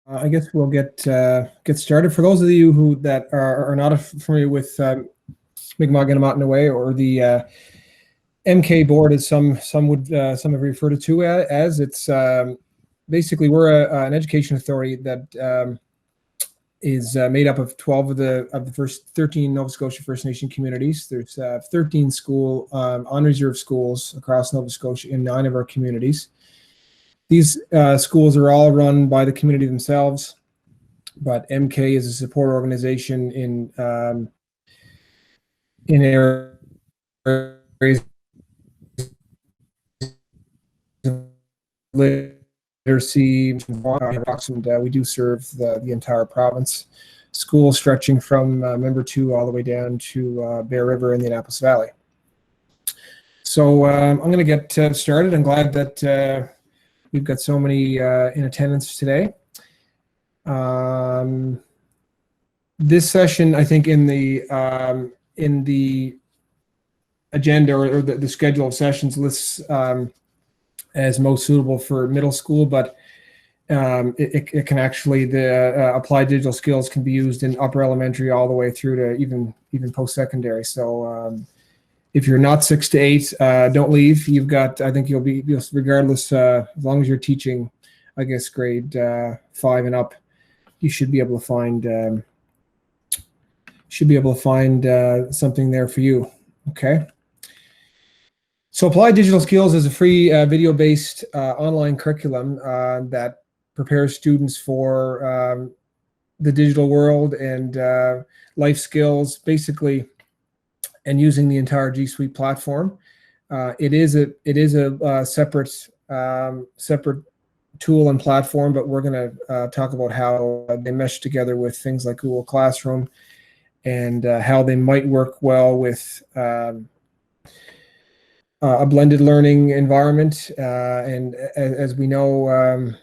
I guess we'll get started. For those of you who that are not familiar with Mi'kmaq and Amatinawe, or the MK board, as some have referred to it as, it's basically we're an education authority that is made up of 12 of the first 13 Nova Scotia First Nation communities. There's 13 school on reserve schools across Nova Scotia in 9 of our communities. These schools are all run by the community themselves, but MK is a support organization in areas of literacy, and we do serve the entire province. Schools stretching from Member 2 all the way down to Bear River in the Annapolis Valley. So I'm going to get started. I'm glad that we've got so many in attendance today. This session, I think, in the agenda or the schedule of sessions lists as most suitable for middle school, but it can actually, the applied digital skills can be used in upper elementary all the way through to even post-secondary. So if you're not 6 to 8, don't leave. You've got, I think you'll regardless, as long as you're teaching, I guess, grade 5 and up, you should be able to find something there for you. Okay. So Applied Digital Skills is a free video-based online curriculum that prepares students for the digital world and life skills, basically, and using the entire G Suite platform. It is a separate tool and platform, but we're going to talk about how they mesh together with things like Google Classroom, and how they might work well with a blended learning environment. And as we know,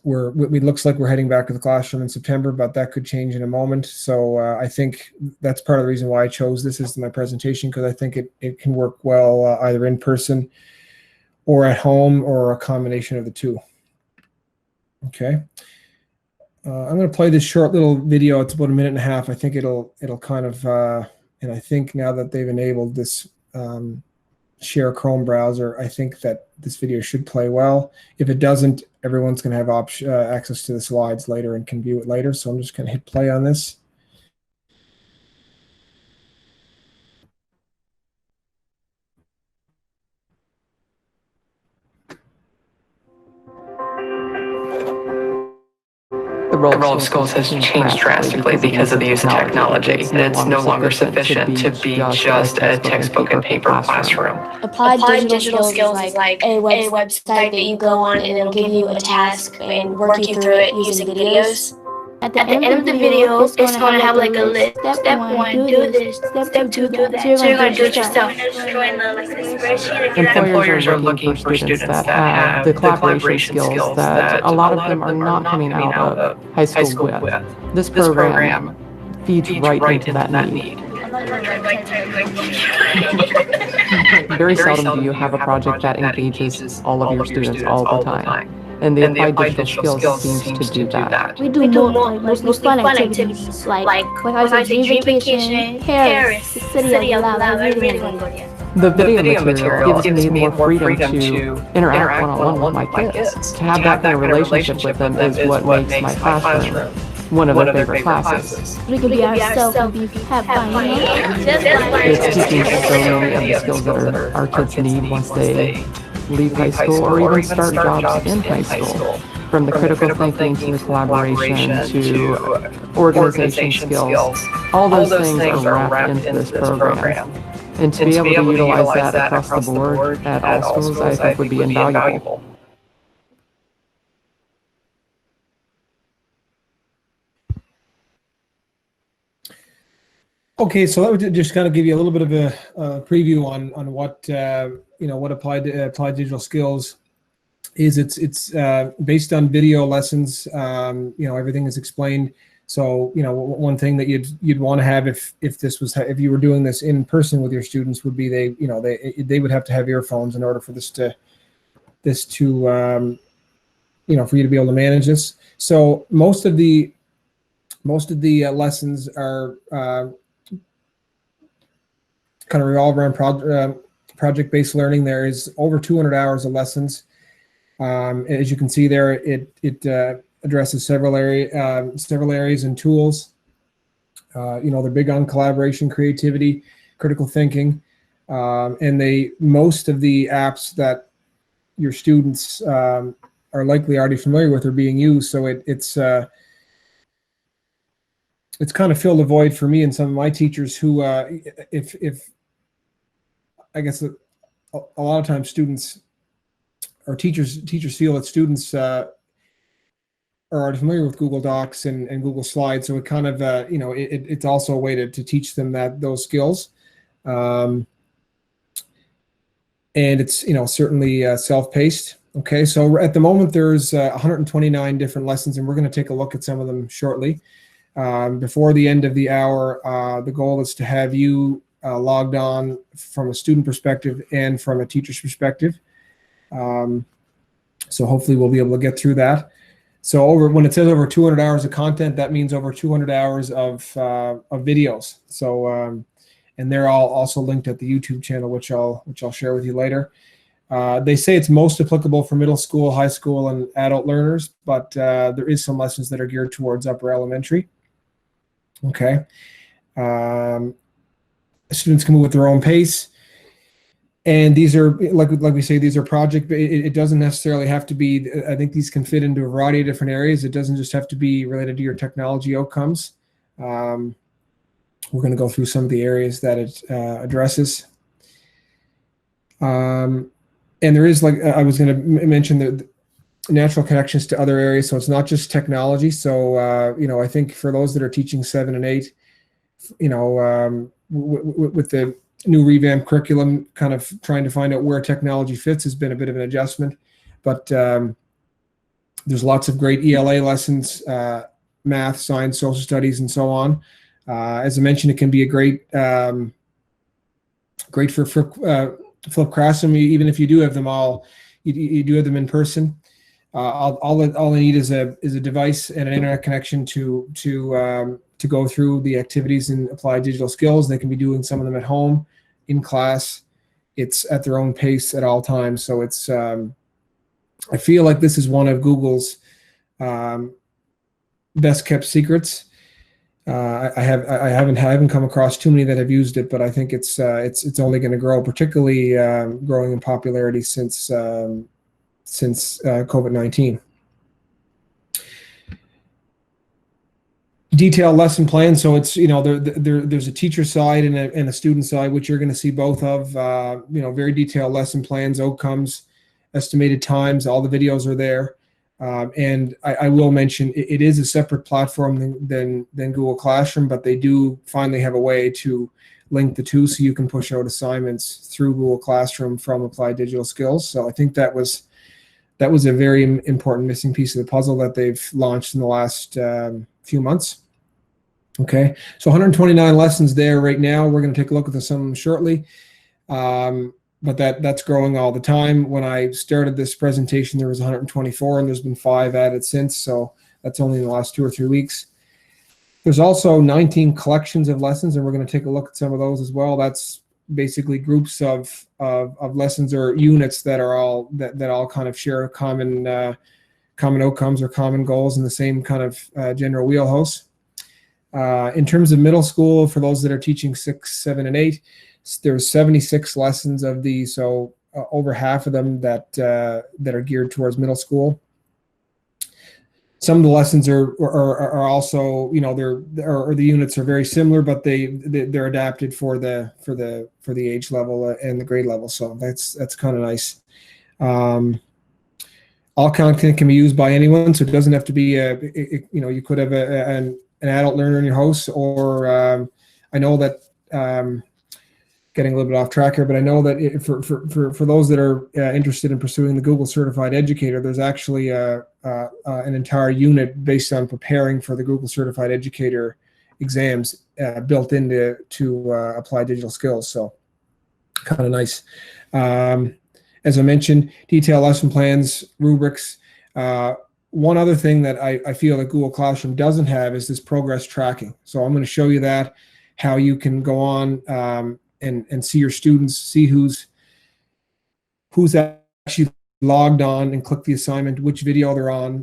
it looks like we're heading back to the classroom in September, but that could change in a moment. So I think that's part of the reason why I chose this as my presentation, because I think it can work well either in person or at home, or a combination of the two. Okay. I'm going to play this short little video. It's about 1.5 minutes. I think it'll kind of, and I think now that they've enabled this share Chrome browser, I think that this video should play well. If it doesn't, everyone's going to have access to the slides later and can view it later. So I'm just going to hit play on this. The role of schools has changed drastically because of the use of technology. It's no longer sufficient to be just a textbook and paper classroom. Applied digital skills is like a website that you go on and it'll give you a task and work you through it using videos. At the end of the video, it's going to have like a list. Step 1, do this. Step 2, do that. So you're going to do it yourself. Employers are looking for students that have the collaboration skills that a lot of them are not coming out of high school with. This program feeds right into that need. Very seldom do you have a project that engages all of your students all the time. And the applied digital skills seems to do that. We do mostly fun activities like I said, dream vacation, Paris, City of Love, reading Cambodia. The video material gives me more freedom to interact one-on-one with my kids. To have that kind of relationship with them is what makes my classroom one of their favorite classes. We can be ourselves and have fun, you know? It's teaching so many of the skills that our kids need once they leave high school, or even start jobs in high school. From the critical thinking to the collaboration to organization skills, all those things are wrapped into this program. And to be able to utilize that across the board at all schools, I think would be invaluable. Okay, so that would just kind of give you a little bit of a preview on what what applied digital skills is. It's based on video lessons. Everything is explained. So one thing that you'd want to have if you were doing this in person with your students would be they would have to have earphones in order for for you to be able to manage this. So most of the lessons are kind of revolve around project-based learning. There is over 200 hours of lessons. As you can see there, it addresses several areas and tools. They're big on collaboration, creativity, critical thinking, and most of the apps that your students are likely already familiar with are being used. So it's kind of filled a void for me and some of my teachers who, if I guess a lot of times students or teachers feel that students are already familiar with Google Docs and Google Slides. So it kind of, it's also a way to teach them those skills. And it's, certainly self-paced. Okay, so at the moment there's 129 different lessons, and we're going to take a look at some of them shortly. Before the end of the hour, the goal is to have you logged on from a student perspective and from a teacher's perspective. So hopefully we'll be able to get through that. So when it says over 200 hours of content, that means over 200 hours of videos. So and they're all also linked at the YouTube channel, which I'll share with you later. They say it's most applicable for middle school, high school, and adult learners, but there is some lessons that are geared towards upper elementary. Okay. Students can move at their own pace. And these are, like we say, these are project. It doesn't necessarily have to be. I think these can fit into a variety of different areas. It doesn't just have to be related to your technology outcomes. We're going to go through some of the areas that it addresses. And there is, like I was going to mention, the natural connections to other areas. So it's not just technology. So I think for those that are teaching 7 and 8, with the new revamped curriculum, kind of trying to find out where technology fits has been a bit of an adjustment, but there's lots of great ELA lessons, math, science, social studies, and so on. As I mentioned, it can be a great for flip classroom, even if you do have them all, you do have them in person. All they need is a device and an internet connection to go through the activities and apply digital skills. They can be doing some of them at home, in class. It's at their own pace at all times. So it's I feel like this is one of Google's best kept secrets. I haven't come across too many that have used it, but I think it's only going to grow, particularly growing in popularity since COVID-19. Detailed lesson plan. So it's, there's a teacher side and a student side, which you're going to see both of, very detailed lesson plans, outcomes, estimated times, all the videos are there. And I will mention it is a separate platform than Google Classroom, but they do finally have a way to link the two, so you can push out assignments through Google Classroom from Applied Digital Skills. So I think that was a very important missing piece of the puzzle that they've launched in the last few months. Okay, so 129 lessons there right now. We're going to take a look at some shortly, but that's growing all the time. When I started this presentation, there was 124, and there's been 5 added since, so that's only in the last 2 or 3 weeks. There's also 19 collections of lessons, and we're going to take a look at some of those as well. That's basically groups of lessons or units that all kind of share common outcomes or common goals in the same kind of general wheelhouse. In terms of middle school, for those that are teaching 6, 7, and 8, there's 76 lessons of these, so over half of them that are geared towards middle school. Some of the lessons are also, the units are very similar, but they're adapted for the age level and the grade level. So that's kind of nice. All content can be used by anyone, so it doesn't have to be you could have an adult learner in your house, or I know that getting a little bit off track here, but I know that for those that are interested in pursuing the Google Certified Educator, there's actually an entire unit based on preparing for the Google Certified Educator exams built into Applied Digital Skills. So kind of nice. As I mentioned, detailed lesson plans, rubrics, one other thing that I feel that Google Classroom doesn't have is this progress tracking. So I'm going to show you that, how you can go on and see your students, see who's actually logged on and click the assignment, which video they're on,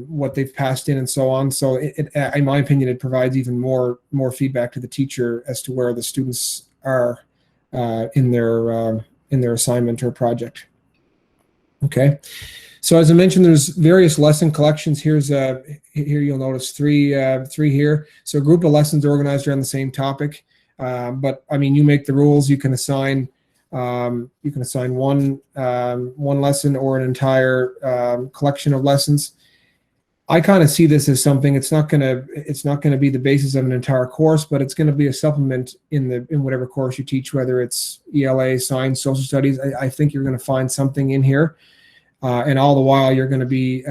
what they've passed in, and so on. So in my opinion, it provides even more feedback to the teacher as to where the students are in their assignment or project. Okay. So as I mentioned, there's various lesson collections. Here you'll notice three here. So a group of lessons organized around the same topic. But I mean, you make the rules. You can assign one lesson or an entire collection of lessons. I kind of see this as something. It's not gonna be the basis of an entire course, but it's going to be a supplement in whatever course you teach, whether it's ELA, science, social studies. I think you're going to find something in here. And all the while, you're going to be,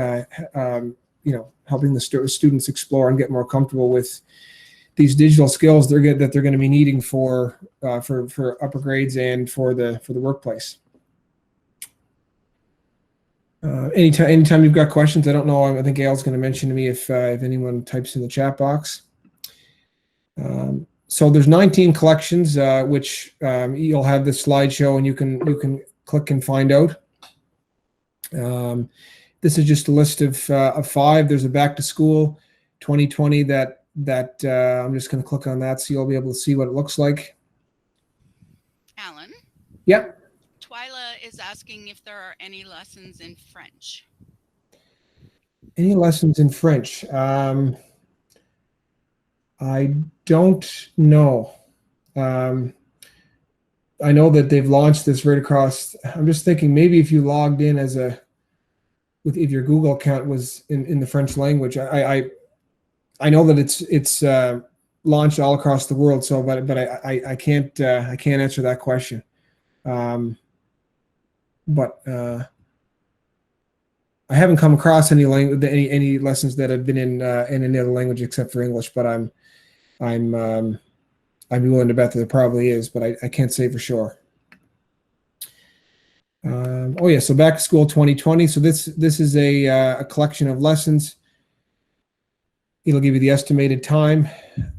helping the students explore and get more comfortable with these digital skills that they're going to be needing for upper grades and for the workplace. Anytime you've got questions, I don't know. I think Gail's going to mention to me if anyone types in the chat box. So there's 19 collections, which you'll have this slideshow, and you can click and find out. This is just a list of 5. There's a back to school 2020 that I'm just going to click on that, so you'll be able to see what it looks like. Alan? Yep. Twyla is asking if there are any lessons in French. Any lessons in French? I don't know. I know that they've launched this right across. I'm just thinking maybe if you logged in if your Google account was in the French language. I know that it's launched all across the world. So, but I can't answer that question. But I haven't come across any lessons that have been in any other language except for English. But I'd be willing to bet that there probably is, but I can't say for sure. Oh yeah, so back to school 2020. So this is a collection of lessons. It'll give you the estimated time.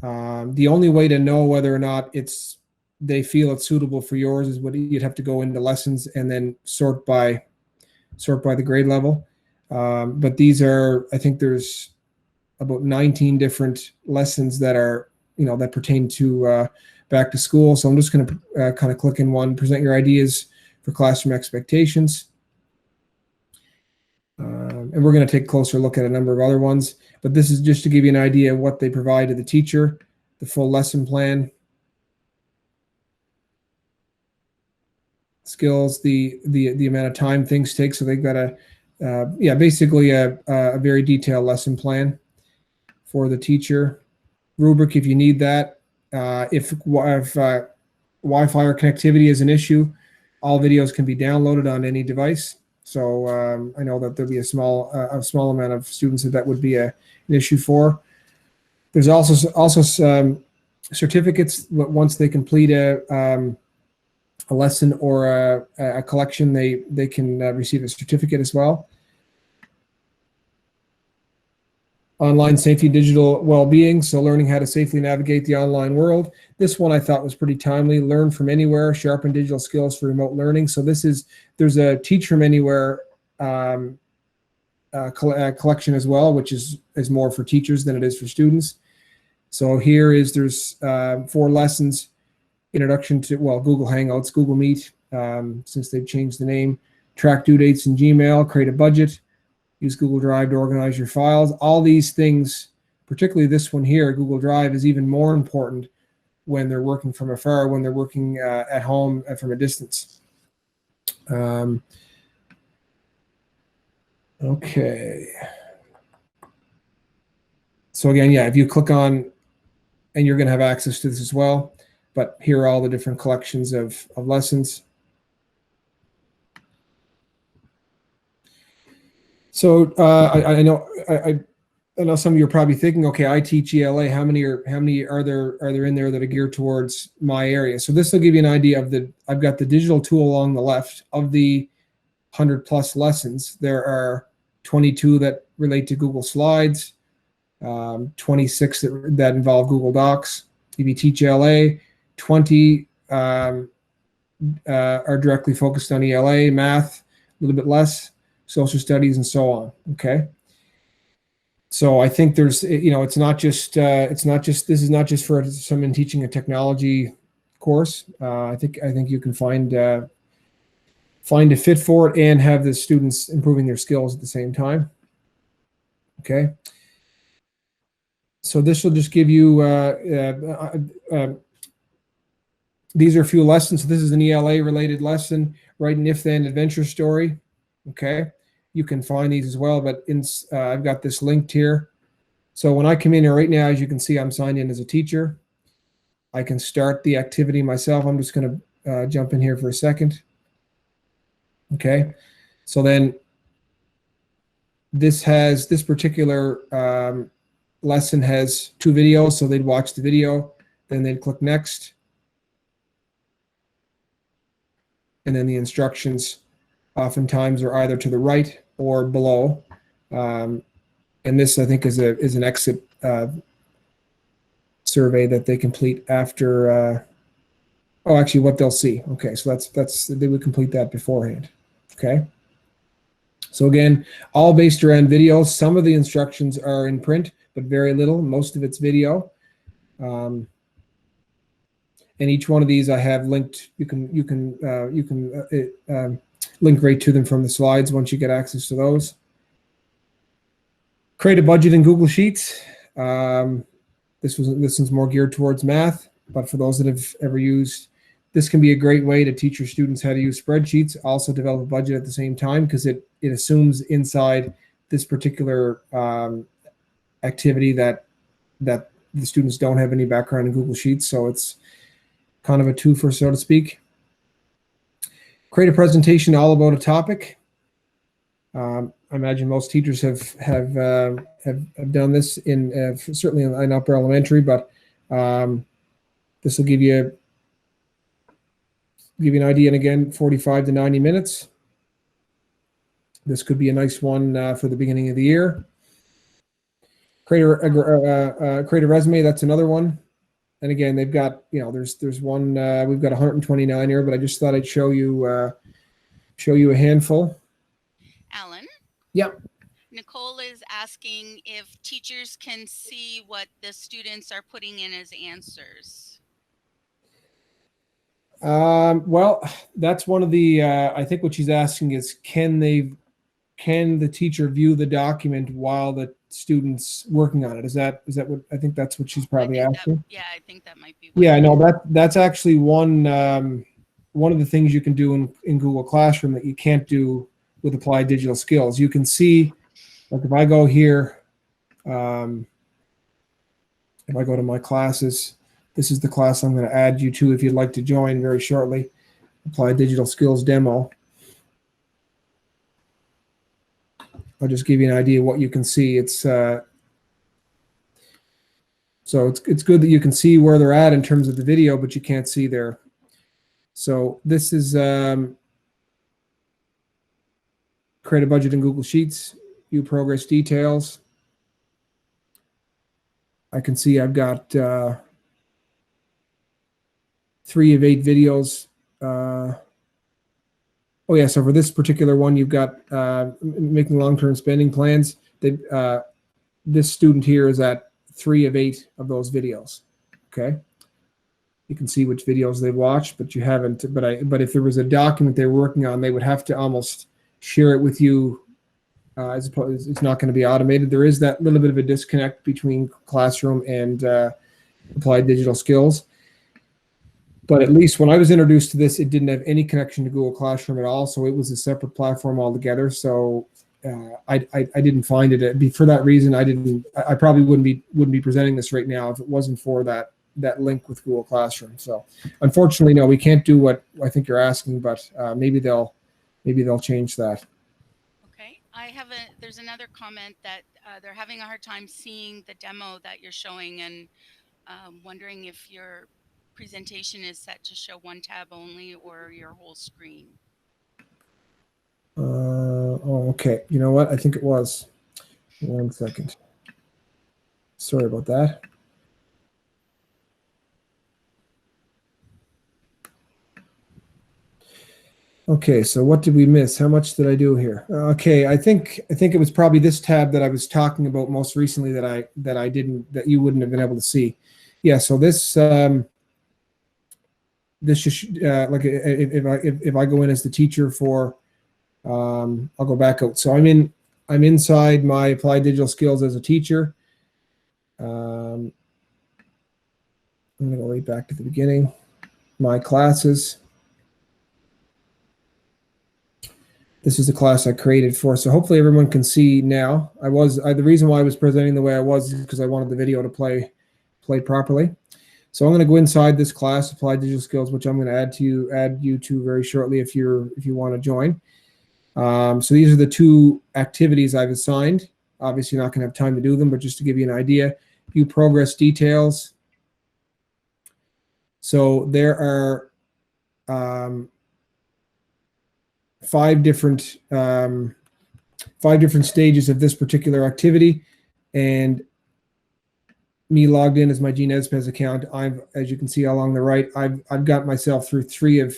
The only way to know whether or not they feel it's suitable for yours is you'd have to go into lessons and then sort by the grade level. But these are, I think there's about 19 different lessons that are, that pertain to back to school. So I'm just going to kind of click in one, present your ideas for classroom expectations. And we're going to take a closer look at a number of other ones, but this is just to give you an idea of what they provide to the teacher, the full lesson plan, skills, the amount of time things take. So they've got basically a very detailed lesson plan for the teacher. Rubric if you need that. If Wi-Fi or connectivity is an issue, all videos can be downloaded on any device. So I know that there'll be a small amount of students that would be an issue for. There's also some certificates. Once they complete a lesson or a collection, they can receive a certificate as well. Online safety, digital well-being, so learning how to safely navigate the online world. This one I thought was pretty timely. Learn from anywhere, sharpen digital skills for remote learning. So there's a Teach from Anywhere collection as well, which is more for teachers than it is for students. So there's 4 lessons. Introduction to, Google Hangouts, Google Meet, since they've changed the name. Track due dates in Gmail, create a budget. Use Google Drive to organize your files. All these things, particularly this one here, Google Drive, is even more important when they're working from afar, when they're working at home from a distance. Okay. So again, if you click on, and you're going to have access to this as well, but here are all the different collections of lessons. So I know some of you are probably thinking, okay, I teach ELA. How many are there in there that are geared towards my area? So this will give you an idea of I've got the digital tool along the left. Of the 100+ lessons, there are 22 that relate to Google Slides, 26 that involve Google Docs. If you teach LA, 20 are directly focused on ELA, math, a little bit less, social studies, and so on. Okay. So I think there's, it's not just this is not just for someone teaching a technology course. I think you can find a fit for it and have the students improving their skills at the same time. Okay. So this will just give you, these are a few lessons. So this is an ELA related lesson, write an if-then adventure story. Okay. You can find these as well, but I've got this linked here. So when I come in here right now, as you can see, I'm signed in as a teacher. I can start the activity myself. I'm just going to jump in here for a second. Okay. So then this particular lesson has 2 videos. So they'd watch the video, then they'd click next. And then the instructions oftentimes are either to the right or below. And this, I think, is an exit survey that they complete after. Actually, what they'll see. Okay, so that's they would complete that beforehand. Okay. So again, all based around video. Some of the instructions are in print, but very little. Most of it's video. And each one of these I have linked. You can link right to them from the slides once you get access to those. Create a budget in Google Sheets. This one's more geared towards math, but for those that have ever used, this can be a great way to teach your students how to use spreadsheets. Also develop a budget at the same time, because it assumes inside this particular activity that the students don't have any background in Google Sheets. So it's kind of a twofer, so to speak. Create a presentation all about a topic. I imagine most teachers have done this in certainly in upper elementary, but this will give you an idea. And again, 45 to 90 minutes. This could be a nice one for the beginning of the year. Create a resume. That's another one. And again, they've got, there's one, we've got 129 here, but I just thought I'd show you a handful. Alan? Yep. Nicole is asking if teachers can see what the students are putting in as answers. Well, that's one of the, I think what she's asking is, can the teacher view the document while the student's working on it? Is that what, I think that's what she's probably asking. I think that might be. Yeah, no, that's actually one of the things you can do in Google Classroom that you can't do with Applied Digital Skills. You can see, like if I go here, if I go to my classes, this is the class I'm going to add you to if you'd like to join very shortly, Applied Digital Skills demo. I'll just give you an idea of what you can see. It's so it's good that you can see where they're at in terms of the video, but you can't see there. So this is create a budget in Google Sheets, view progress details. I can see I've got 3 of 8 videos. So for this particular one, you've got making long-term spending plans. This student here is at 3 of 8 of those videos. Okay. You can see which videos they've watched, but you haven't. But if there was a document they were working on, they would have to almost share it with you. As opposed, it's not going to be automated. There is that little bit of a disconnect between Classroom and Applied Digital Skills. But at least when I was introduced to this, it didn't have any connection to Google Classroom at all. So it was a separate platform altogether. So I didn't find it. For that reason, I probably wouldn't be presenting this right now if it wasn't for that link with Google Classroom. So unfortunately, no, we can't do what I think you're asking, but maybe they'll change that. Okay, there's another comment that they're having a hard time seeing the demo that you're showing, and wondering if your presentation is set to show one tab only or your whole screen. Oh, okay. You know what? I think it was. 1 second. Sorry about that. Okay, so what did we miss? How much did I do here? Okay, I think it was probably this tab that I was talking about most recently that you wouldn't have been able to see. Yeah, so this this just like if I go in as the teacher for I'll go back out. So I'm inside my applied digital skills as a teacher. I'm gonna go right back to the beginning. My classes. This is the class I created for, so hopefully everyone can see now. The reason why I was presenting the way I was is because I wanted the video to play properly. So I'm going to go inside this class, Applied Digital Skills, which I'm going to add you to very shortly if you want to join. So these are the 2 activities I've assigned. Obviously, you're not going to have time to do them, but just to give you an idea, view progress details. So there are 5 different stages of this particular activity, and me logged in as my GNESPES account. As you can see along the right, I've got myself through 3 of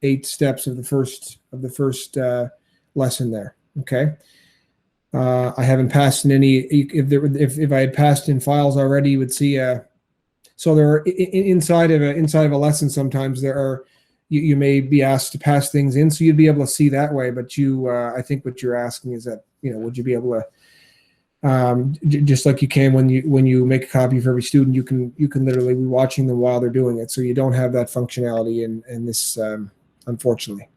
8 steps of the first lesson there. Okay, I haven't passed in any. If I had passed in files already, you would see. So there are inside of a lesson. Sometimes there are. You may be asked to pass things in, so you'd be able to see that way. But I think what you're asking is that, would you be able to, just like you can when you make a copy for every student, you can literally be watching them while they're doing it. So you don't have that functionality in this, unfortunately.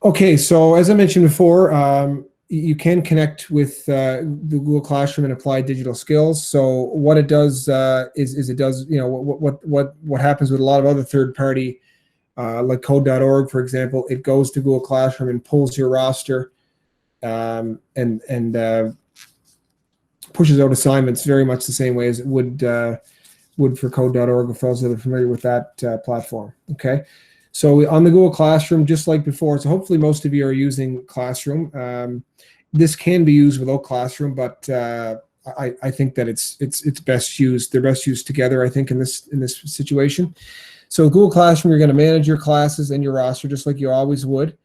Okay, so as I mentioned before, you can connect with the Google Classroom and Applied Digital Skills. So what it does is it does, what happens with a lot of other third-party, like code.org, for example, it goes to Google Classroom and pulls your roster and pushes out assignments very much the same way as it would for code.org, for those that are familiar with that platform. Okay. So on the Google Classroom, just like before, so hopefully most of you are using Classroom. This can be used without Classroom, but I think that it's best used. They're best used together, I think, in this situation. So Google Classroom, you're going to manage your classes and your roster just like you always would,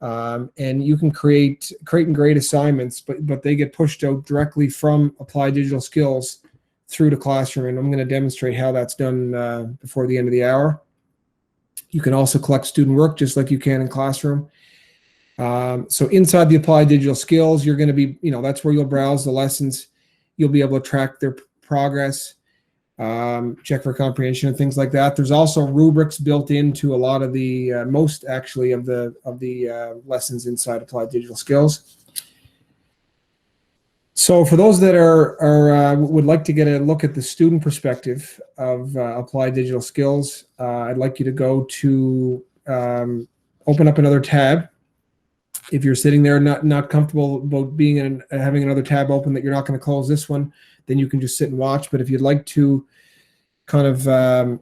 and you can create and grade assignments, but they get pushed out directly from Applied Digital Skills through to Classroom, and I'm going to demonstrate how that's done before the end of the hour. You can also collect student work just like you can in Classroom. So inside the Applied Digital Skills, you're going to be, that's where you'll browse the lessons. You'll be able to track their progress, check for comprehension and things like that. There's also rubrics built into a lot of the, most actually of the lessons inside Applied Digital Skills. So for those that would like to get a look at the student perspective of Applied Digital Skills, I'd like you to go to open up another tab. If you're sitting there not comfortable about having another tab open that you're not going to close this one, then you can just sit and watch. But if you'd like to kind of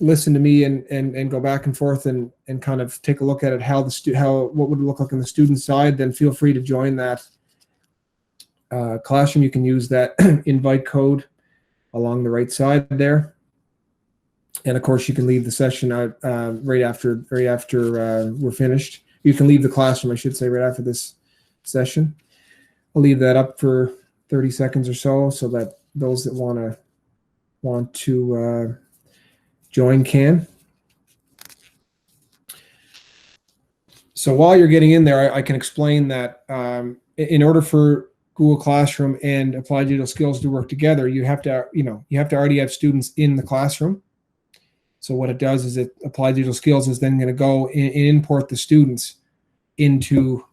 listen to me and go back and forth and kind of take a look at it, what would it look like on the student side, then feel free to join that. Classroom, you can use that invite code along the right side there, and of course you can leave the session right after we're finished. You can leave the classroom, I should say, right after this session. I'll leave that up for 30 seconds or so that those that want to join can. So while you're getting in there, I can explain that in order for Google Classroom and Applied Digital Skills to work together, you have to already have students in the classroom. So what it does is Applied Digital Skills is then going to go and import the students into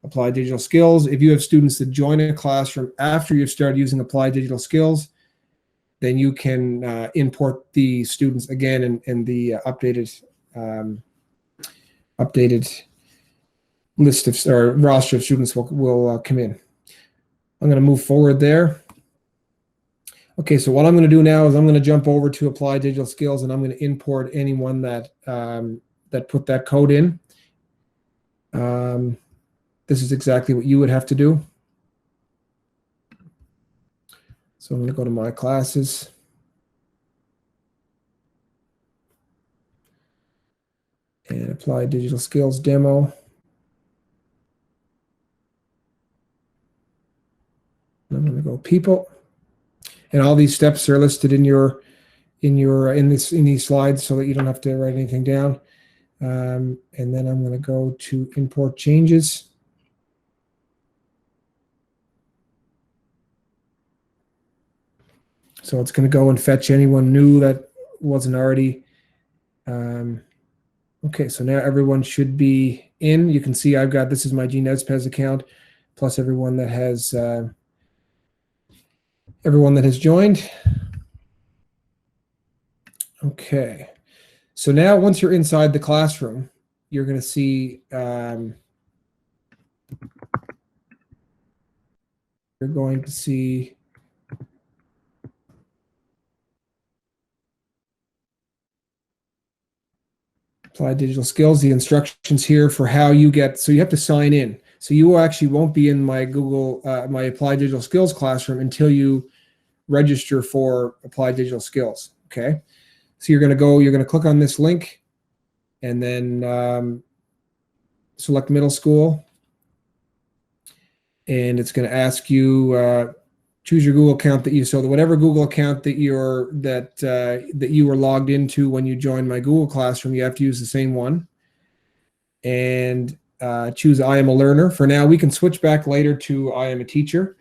Applied Digital Skills. If you have students that join a classroom after you've started using Applied Digital Skills, then you can import the students again, and the updated list or roster of students will come in. I'm going to move forward there. Okay, so what I'm going to do now is I'm going to jump over to Applied Digital Skills, and I'm going to import anyone that put that code in. This is exactly what you would have to do. So I'm going to go to my classes. And apply digital skills demo. I'm going to go people. And all these steps are listed in these slides so that you don't have to write anything down. And then I'm going to go to import changes. So it's going to go and fetch anyone new that wasn't already. Okay, so now everyone should be in. You can see I've got, this is my GNESPES account, plus everyone that has joined. Okay, so now once you're inside the classroom, you're going to see you're going to see apply digital skills, the instructions here for how you get, so you have to sign in. So you actually won't be in my Google, my Apply Digital Skills classroom until you register for Apply Digital Skills, okay? So you're going to click on this link and then select middle school. And it's going to ask you, choose your Google account so whatever Google account that you were logged into when you joined my Google Classroom, you have to use the same one. And choose I am a learner. For now, we can switch back later to I am a teacher.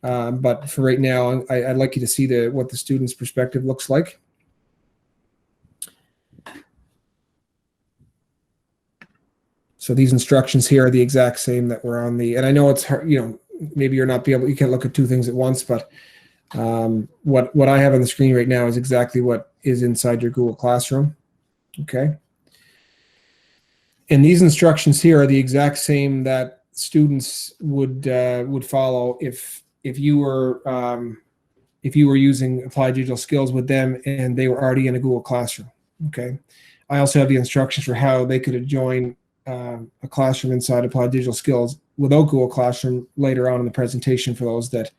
But for right now, I'd like you to see what the student's perspective looks like. So these instructions here are the exact same that were on and I know it's hard, maybe you can't look at two things at once, but what I have on the screen right now is exactly what is inside your Google Classroom. Okay. And these instructions here are the exact same that students would follow if you were using Applied Digital Skills with them and they were already in a Google Classroom. Okay. I also have the instructions for how they could join a classroom inside Applied Digital Skills without Google Classroom later on in the presentation for those that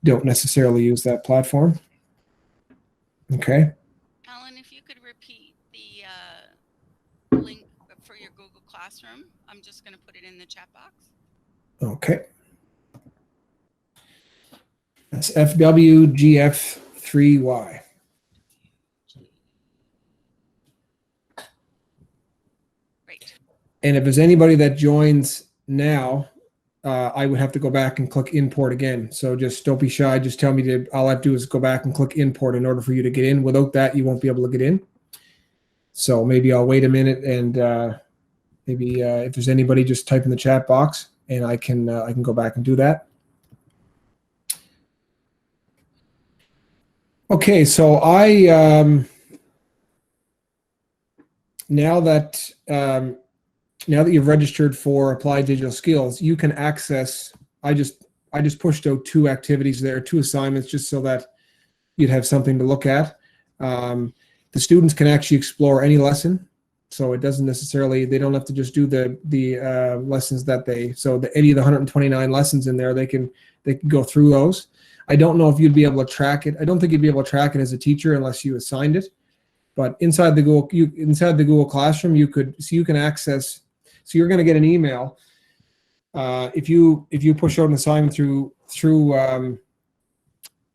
don't necessarily use that platform. Okay. Alan, if you could repeat the link for your Google Classroom, I'm just going to put it in the chat box. Okay. That's FWGF3Y. Great. And if there's anybody that joins now, I would have to go back and click import again. So just don't be shy. Just tell me all I have to do is go back and click import in order for you to get in. Without that, you won't be able to get in. So maybe I'll wait a minute and maybe if there's anybody, just type in the chat box and I can go back and do that. Okay, so now that you've registered for Applied Digital Skills, you can access. I just pushed out 2 activities there, 2 assignments, just so that you'd have something to look at. The students can actually explore any lesson, so it doesn't necessarily. They don't have to just do the lessons that any of the 129 lessons in there. They can go through those. I don't know if you'd be able to track it. I don't think you'd be able to track it as a teacher unless you assigned it. But inside the Google Classroom, you can access. So you're going to get an email if you push out an assignment through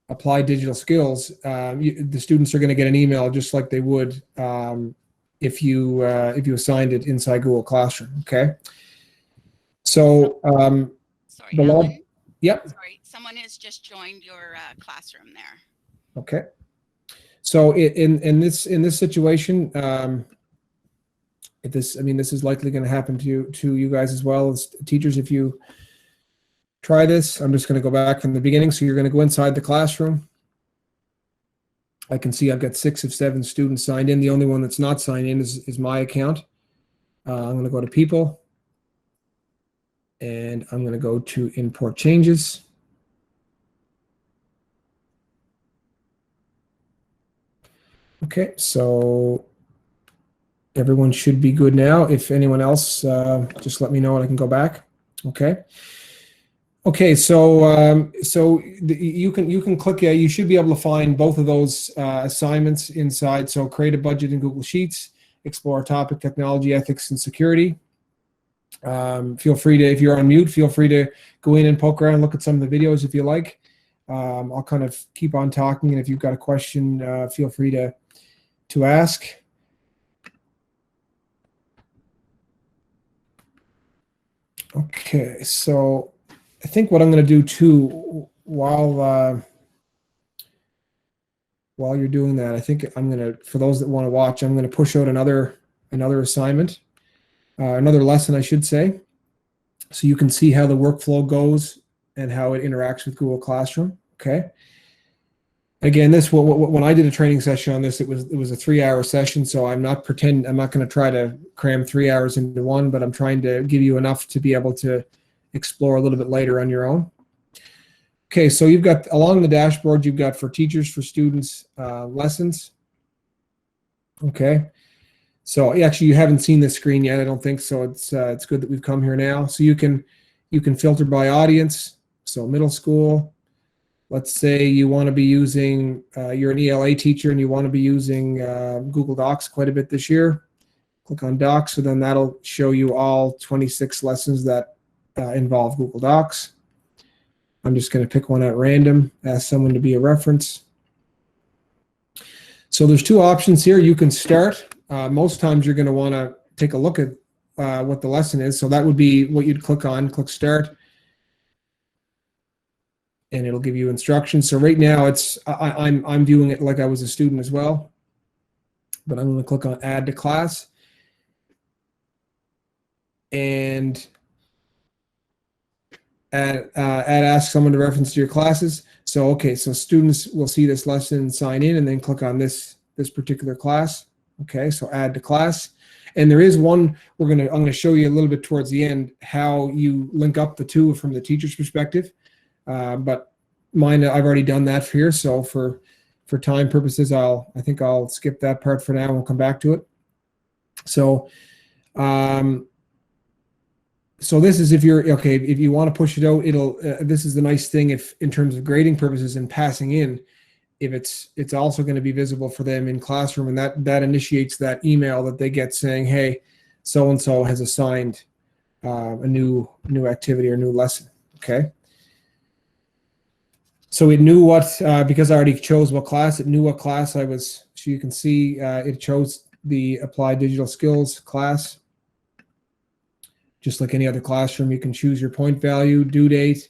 Applied Digital Skills. The students are going to get an email just like they would if you assigned it inside Google Classroom. Okay. So sorry, Alan. Yep. Sorry, someone has just joined your classroom there. Okay. So in this situation, this is likely going to happen to you guys as well as teachers. If you try this, I'm just going to go back from the beginning. So you're going to go inside the classroom. I can see I've got 6 of 7 students signed in. The only one that's not signed in is my account. I'm going to go to people. And I'm going to go to import changes. Okay, so everyone should be good now. If anyone else, just let me know and I can go back. Okay. Okay, so you can click. You should be able to find both of those assignments inside. So create a budget in Google Sheets, explore a topic, technology, ethics, and security. Feel free to, if you're on mute, feel free to go in and poke around and look at some of the videos if you like. I'll kind of keep on talking, and if you've got a question, feel free to ask. Okay, so I think what I'm going to do too, while you're doing that, I think I'm going to, for those that want to watch, I'm going to push out another assignment, another lesson, I should say, so you can see how the workflow goes and how it interacts with Google Classroom. Okay. Again, this when I did a training session on this, it was a 3-hour session. So I'm not going to try to cram 3 hours into one, but I'm trying to give you enough to be able to explore a little bit later on your own. Okay, so you've got along the dashboard, you've got for teachers, for students, lessons. Okay, so actually you haven't seen this screen yet, I don't think so. It's good that we've come here now. So you can filter by audience. So middle school. Let's say you want to be using, you're an ELA teacher and you want to be using Google Docs quite a bit this year. Click on Docs, so then that'll show you all 26 lessons that involve Google Docs. I'm just going to pick one at random, ask someone to be a reference. So there's two options here. You can start. Most times you're going to want to take a look at what the lesson is. So that would be what you'd click on, click Start. And it'll give you instructions. So right now I'm viewing it like I was a student as well, but I'm going to click on Add to Class and ask someone to reference to your classes. So okay, so students will see this lesson and sign in, and then click on this particular class. Okay, so Add to Class, and there is one I'm going to show you a little bit towards the end how you link up the two from the teacher's perspective. But mine, I've already done that for here. So for time purposes, I think I'll skip that part for now and we'll come back to it. So, so this is if you want to push it out, this is the nice thing if in terms of grading purposes and passing in, if it's also going to be visible for them in classroom, and that initiates that email that they get saying, hey, so-and-so has assigned a new activity or new lesson. Okay. So it knew what, because I already chose what class, it knew what class I was. So you can see it chose the Applied Digital Skills class. Just like any other classroom, you can choose your point value, due date.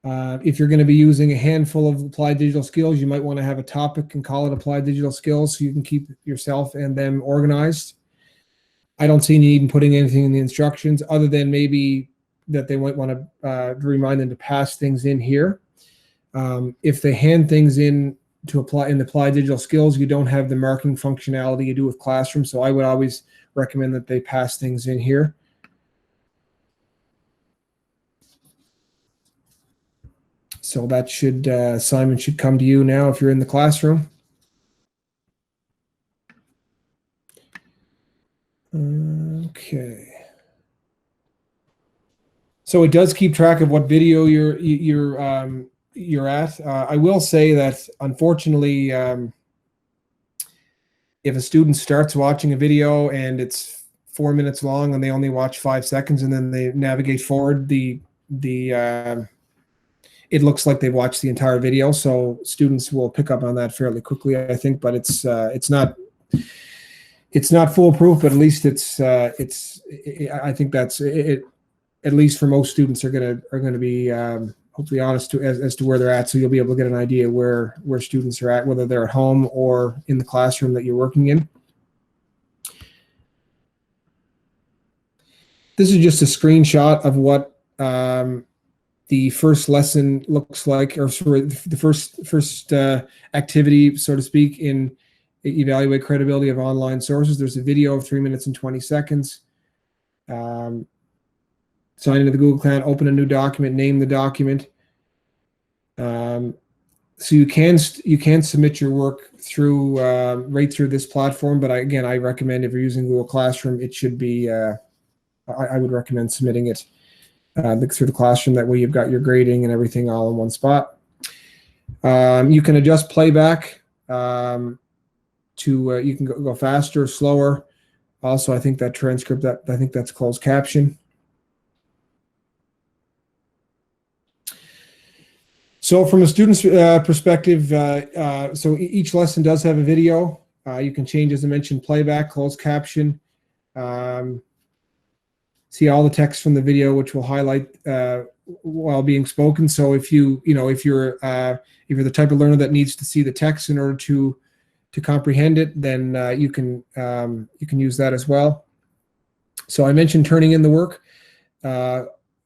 If you're going to be using a handful of Applied Digital Skills, you might want to have a topic and call it Applied Digital Skills so you can keep yourself and them organized. I don't see any need in putting anything in the instructions other than maybe that they might want to remind them to pass things in here. If they hand things in to apply in the Applied Digital Skills, you don't have the marking functionality you do with Classroom. So I would always recommend that they pass things in here. So that should, assignment should come to you now if you're in the classroom. Okay. So it does keep track of what video you're at. I will say that unfortunately, if a student starts watching a video and it's 4 minutes long and they only watch 5 seconds and then they navigate forward, it looks like they've watched the entire video. So students will pick up on that fairly quickly, I think, but it's not foolproof, but at least I think that's it. At least for most students are going to be hopefully honest as to where they're at. So you'll be able to get an idea where students are at, whether they're at home or in the classroom that you're working in. This is just a screenshot of what the first lesson looks like, or sorry, the first activity, so to speak, in evaluate credibility of online sources. There's a video of 3 minutes and 20 seconds. Sign into the Google account, open a new document, name the document. So you can submit your work through right through this platform, but again, I recommend if you're using Google Classroom, it should be. I would recommend submitting it through the Classroom. That way, you've got your grading and everything all in one spot. You can adjust playback to you can go faster, slower. Also, I think that transcript I think that's closed caption. So from a student's perspective, so each lesson does have a video. You can change, as I mentioned, playback, closed caption. See all the text from the video, which will highlight while being spoken. So if you're the type of learner that needs to see the text in order to comprehend it, then you can use that as well. So I mentioned turning in the work.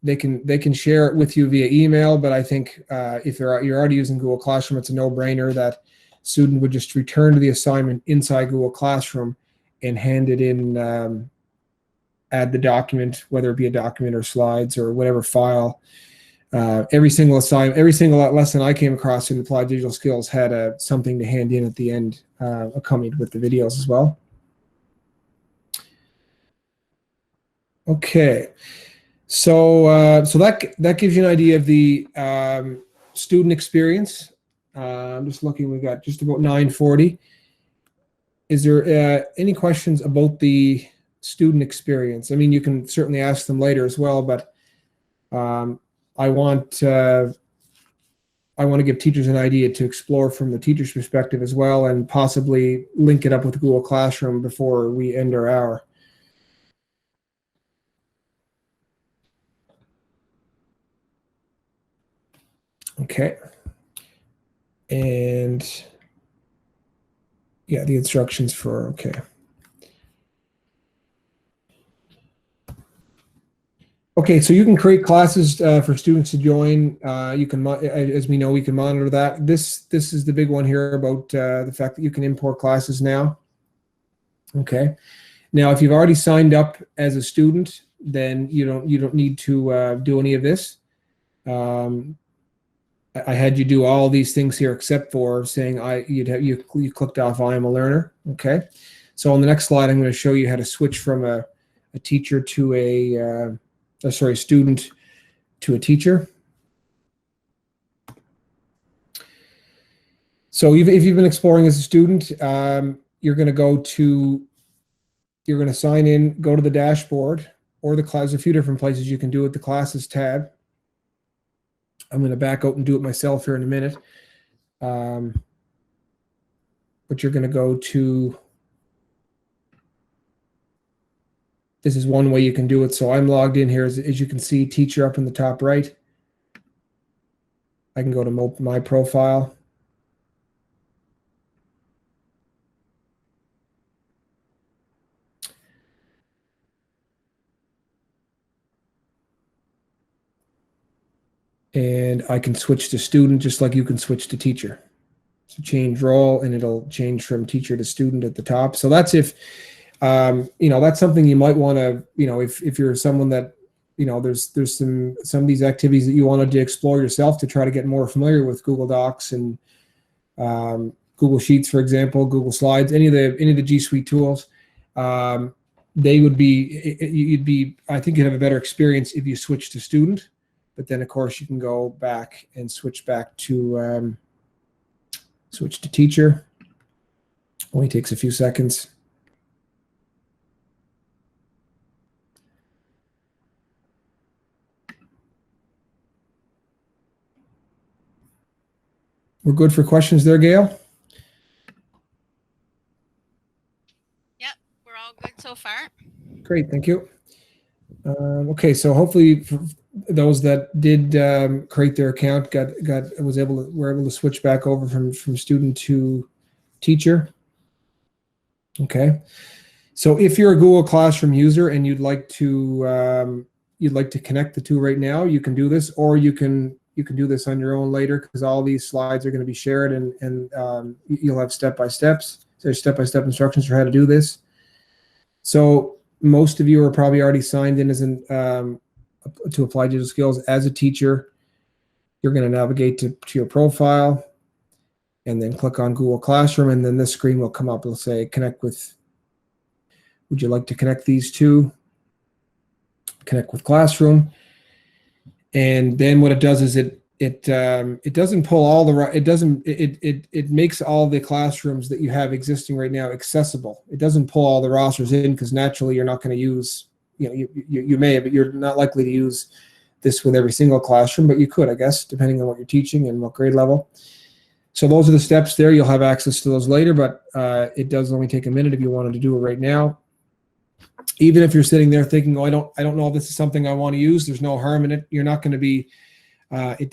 They can share it with you via email, but I think if you're already using Google Classroom, it's a no-brainer that student would just return to the assignment inside Google Classroom and hand it in, add the document, whether it be a document or slides or whatever file. Every single lesson I came across in Applied Digital Skills had something to hand in at the end, accompanied with the videos as well. Okay. So that gives you an idea of the student experience. I'm just looking, we've got just about 9:40. Is there any questions about the student experience? I mean, you can certainly ask them later as well, but I want to give teachers an idea to explore from the teacher's perspective as well, and possibly link it up with Google Classroom before we end our hour. Okay. And yeah, the instructions for, okay. Okay, so you can create classes for students to join. You can, as we know, we can monitor that. This is the big one here about the fact that you can import classes now. Okay. Now, if you've already signed up as a student, then you don't need to do any of this. I had you do all these things here except for saying you clicked off I am a learner. Okay, so on the next slide I'm going to show you how to switch from a teacher to a student to a teacher. So if you've been exploring as a student, you're going to sign in, go to the dashboard or the class. There's a few different places you can do it. The classes tab. I'm going to back out and do it myself here in a minute. But you're going to go to, this is one way you can do it. So I'm logged in here, as you can see, teacher up in the top right. I can go to my profile. And I can switch to student just like you can switch to teacher. So change role and it'll change from teacher to student at the top. So that's if, that's something you might want to, if you're someone that, there's some of these activities that you wanted to explore yourself to try to get more familiar with Google Docs and Google Sheets, for example, Google Slides, any of the G Suite tools. They would be, I think you'd have a better experience if you switch to student. But then, of course, you can go back and switch back to teacher. Only takes a few seconds. We're good for questions there, Gail? Yep, we're all good so far. Great, thank you. Okay, so hopefully for those that did create their account were able to switch back over from student to teacher. Okay, so if you're a Google Classroom user and you'd like to connect the two right now, you can do this, or you can do this on your own later, because all these slides are going to be shared, and you'll have step-by-step instructions for how to do this. So most of you are probably already signed in as to Applied Digital Skills as a teacher. You're going to navigate to your profile. and then click on Google Classroom, and then this screen will come up. It'll say connect with, would you like to connect these two? Connect with Classroom. And then what it does is it doesn't pull all the, it makes all the classrooms that you have existing right now accessible. It doesn't pull all the rosters in, because naturally you're not going to use, you may, but you're not likely to use this with every single classroom, but you could, I guess, depending on what you're teaching and what grade level. So those are the steps there. You'll have access to those later, but it does only take a minute if you wanted to do it right now. Even if you're sitting there thinking, oh, I don't know if this is something I want to use, there's no harm in it. You're not going to be, it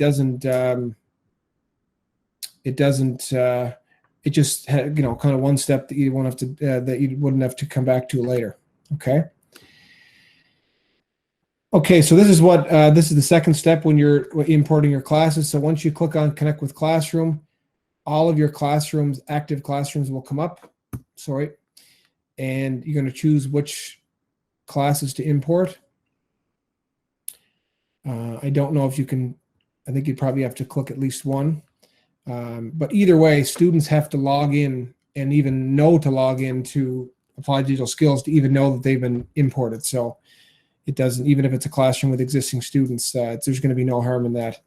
just kind of one step that you won't have to, that you wouldn't have to come back to later. Okay. Okay, so this is what this is the second step when you're importing your classes. So once you click on Connect with Classroom, all of your classrooms, active classrooms, will come up. Sorry, and you're going to choose which classes to import. I don't know if you can. I think you'd probably have to click at least one. But either way, students have to log in and even know to log in to Applied Digital Skills to even know that they've been imported. So it doesn't, even if it's a classroom with existing students, there's going to be no harm in that.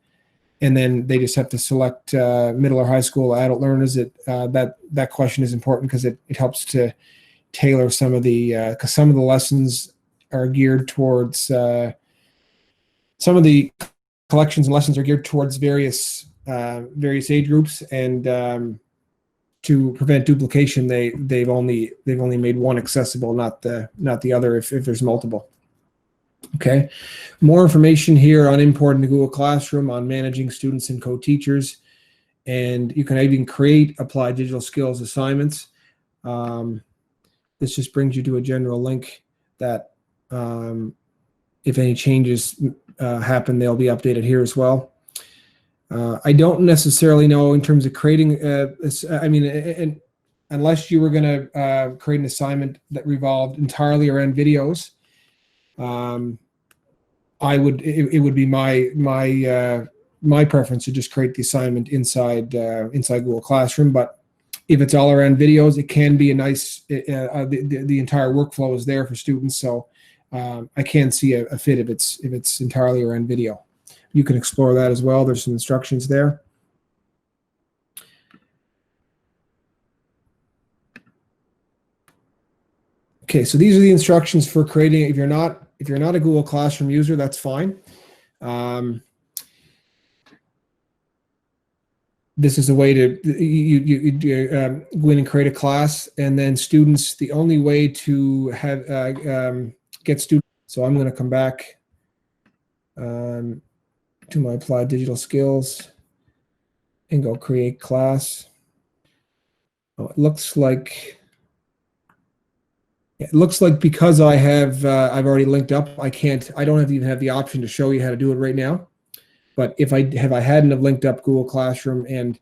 And then they just have to select middle or high school adult learners. That question is important because it helps to tailor some of the, because some of the lessons are geared towards, some of the collections and lessons are geared towards various age groups, and to prevent duplication, they've only made one accessible, not the other if there's multiple. Okay, more information here on importing to Google Classroom, on managing students and co-teachers, and you can even create Applied Digital Skills assignments. This just brings you to a general link that if any changes happen, they'll be updated here as well. I don't necessarily know in terms of creating, unless you were going to create an assignment that revolved entirely around videos. It would be my preference to just create the assignment inside Google Classroom. But if it's all around videos, it can be a nice, the entire workflow is there for students. So I can see a fit if it's entirely around video. You can explore that as well. There's some instructions there. Okay, so these are the instructions for creating. If you're not a Google Classroom user, that's fine. This is a way to go in and create a class, and then students. The only way to have get students. So I'm going to come back to my Applied Digital Skills and go create class. Oh, it looks like because I have I've already linked up, I don't even have the option to show you how to do it right now. But if I hadn't have linked up Google Classroom and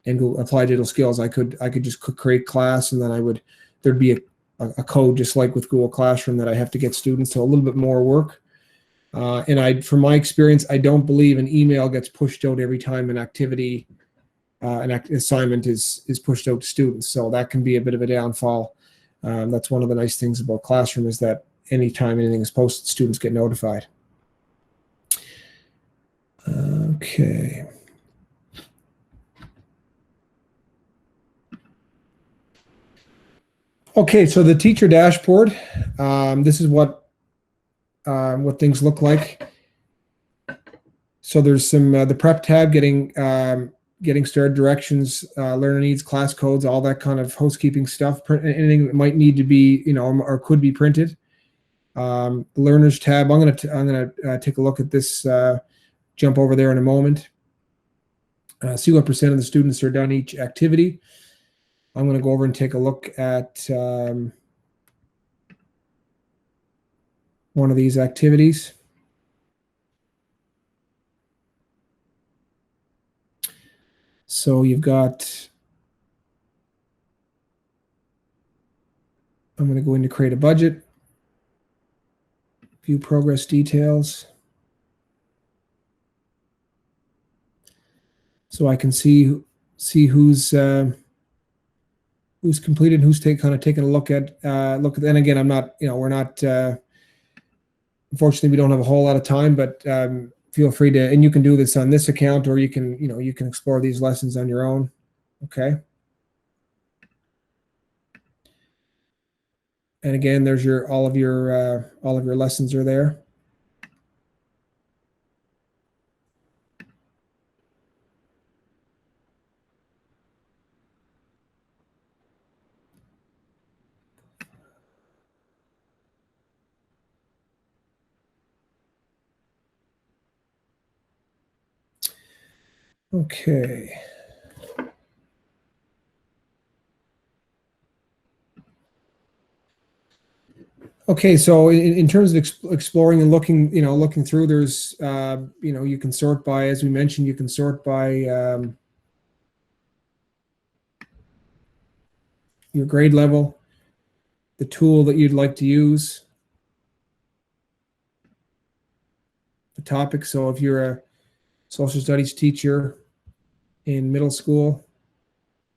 Google Applied Digital Skills, I could just create class, and then there'd be a code just like with Google Classroom that I have to get students. So a little bit more work. And from my experience, I don't believe an email gets pushed out every time an activity, an assignment is pushed out to students. So that can be a bit of a downfall. That's one of the nice things about Classroom, is that anytime anything is posted, students get notified. Okay. Okay, so the teacher dashboard. This is what things look like. So there's some the prep tab, getting started, directions, learner needs, class codes, all that kind of housekeeping stuff. Anything that might need to be, or could be printed. Learners tab. I'm gonna take a look at this. Jump over there in a moment. See what % of the students are done each activity. I'm going to go over and take a look at one of these activities. So you've got, I'm going to go in to create a budget, view progress details. So I can see see who's completed, who's kind of taking a look at. And again, I'm not, we're not. Unfortunately, we don't have a whole lot of time, but feel free to, and you can do this on this account, or you can, you can explore these lessons on your own. Okay. And again, there's all of your lessons are there. Okay. Okay, so in terms of exploring and looking, looking through, there's, you can sort by, as we mentioned, you can sort by your grade level, the tool that you'd like to use, the topic. So if you're a social studies teacher in middle school,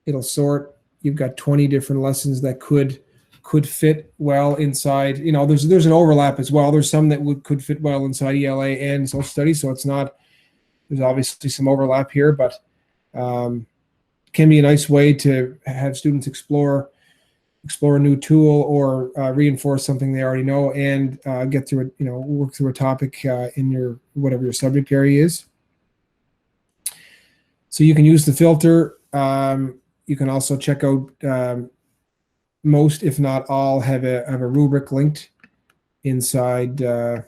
it'll sort. You've got 20 different lessons that could fit well inside. There's an overlap as well. There's some that could fit well inside ELA and social studies. So it's not. There's obviously some overlap here, but can be a nice way to have students explore a new tool, or reinforce something they already know, and get through it. Work through a topic in your whatever your subject area is. So you can use the filter. You can also check out. Most, if not all, have a rubric linked inside. So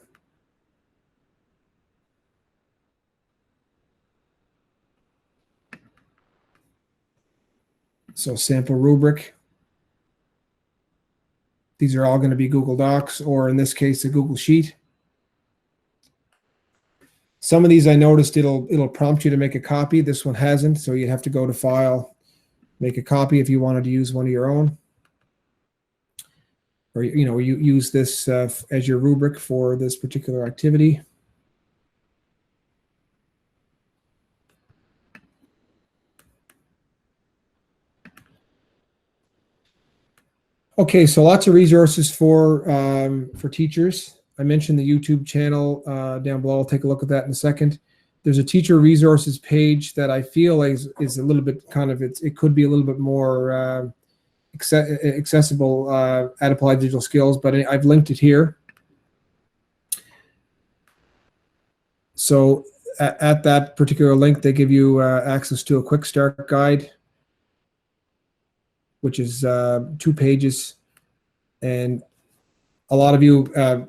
sample rubric. These are all going to be Google Docs, or in this case, a Google Sheet. Some of these I noticed it'll prompt you to make a copy. This one hasn't, so you'd have to go to File, make a copy if you wanted to use one of your own. Or you use this as your rubric for this particular activity. Okay, so lots of resources for teachers. I mentioned the YouTube channel down below. I'll take a look at that in a second. There's a teacher resources page that I feel is a little bit kind of, it could be a little bit more accessible at Applied Digital Skills, but I've linked it here. So at that particular link, they give you access to a quick start guide, which is 2 pages, and a lot of you have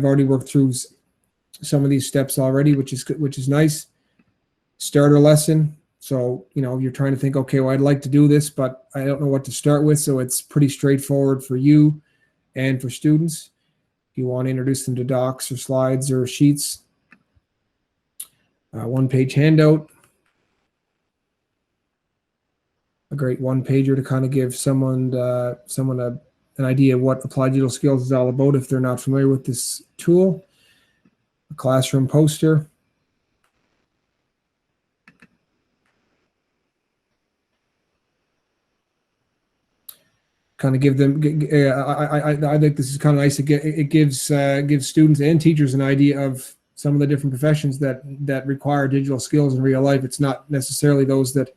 already worked through some of these steps already, which is nice. Starter lesson. So, you're trying to think, okay, well, I'd like to do this, but I don't know what to start with. So it's pretty straightforward for you and for students. If you want to introduce them to docs or slides or sheets, 1-page handout. A great 1-pager to kind of give someone an idea of what Applied Digital Skills is all about if they're not familiar with this tool. A classroom poster. Kind of give them. I think this is kind of nice. It gives students and teachers an idea of some of the different professions that require digital skills in real life. It's not necessarily those that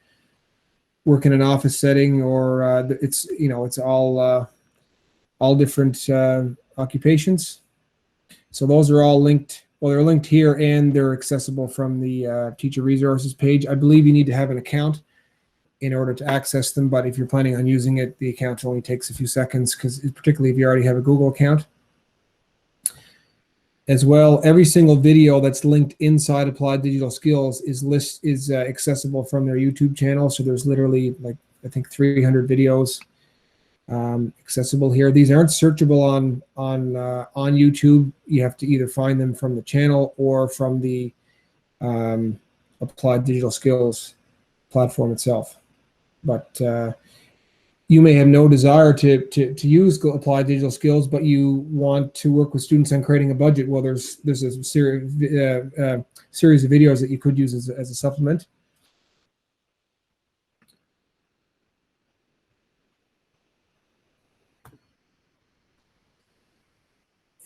work in an office setting, or it's all different occupations. So those are all linked. Well, they're linked here, and they're accessible from the teacher resources page. I believe you need to have an account in order to access them, but if you're planning on using it, the account only takes a few seconds, because particularly if you already have a Google account. As well, every single video that's linked inside Applied Digital Skills is accessible from their YouTube channel. So there's literally, like, I think 300 videos accessible here. These aren't searchable on YouTube. You have to either find them from the channel or from the Applied Digital Skills platform itself. But you may have no desire to use Applied Digital Skills, but you want to work with students on creating a budget. Well, there's a series of videos that you could use as a supplement.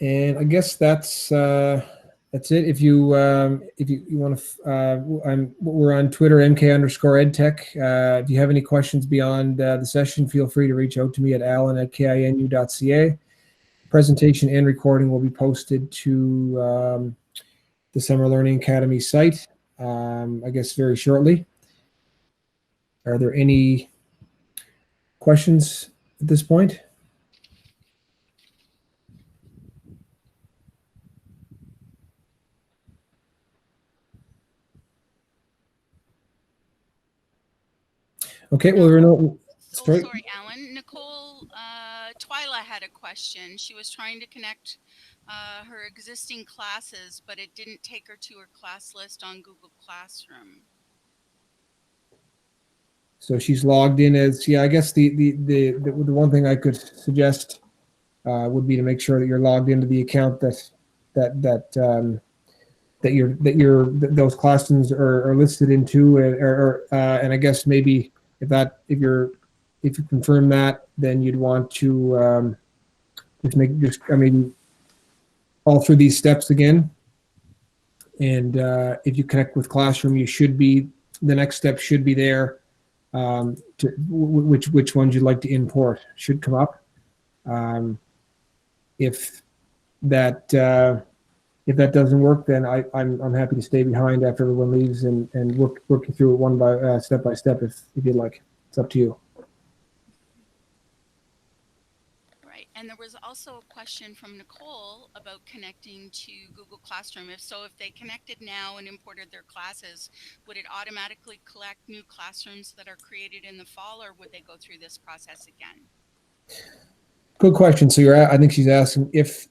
And I guess that's it. If you want to, we're on Twitter, MK_EdTech. If you have any questions beyond the session, feel free to reach out to me at alan@kinu.ca. Presentation and recording will be posted to the Summer Learning Academy site, I guess very shortly. Are there any questions at this point? Okay, well, we're no. Sorry, Alan. Nicole Twyla had a question. She was trying to connect her existing classes, but it didn't take her to her class list on Google Classroom. So she's logged in as, yeah, I guess the one thing I could suggest would be to make sure that you're logged into the account that those classrooms are listed into, and I guess maybe if you confirm that, then you'd want to maybe all through these steps again. And if you connect with Classroom, the next step should be there. Which ones you'd like to import should come up. If that doesn't work, then I'm happy to stay behind after everyone leaves and work you through it step by step if you'd like. It's up to you. Right, and there was also a question from Nicole about connecting to Google Classroom. If they connected now and imported their classes, would it automatically collect new classrooms that are created in the fall, or would they go through this process again? Good question. So I think she's asking if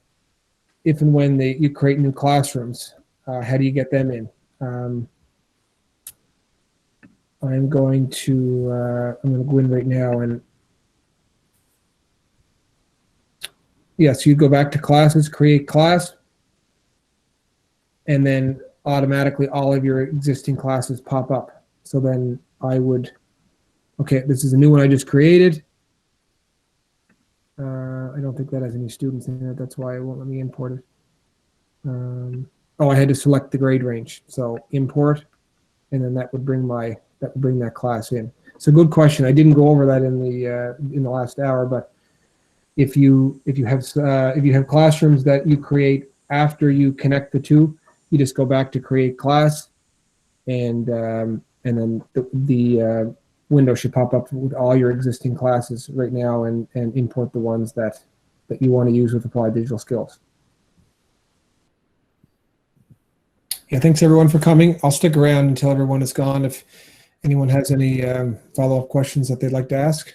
and when you create new classrooms, how do you get them in? I'm going to go in right now, and yes, you go back to classes, create class, and then automatically all of your existing classes pop up. So then okay, this is a new one I just created. I don't think that has any students in it. That's why it won't let me import it. I had to select the grade range. So import, and then that would bring that class in. So good question. I didn't go over that in the last hour, but if you have classrooms that you create after you connect the two, you just go back to create class, and then the window should pop up with all your existing classes right now, and import the ones that you want to use with Applied Digital Skills. Yeah, thanks everyone for coming. I'll stick around until everyone is gone if anyone has any follow-up questions that they'd like to ask.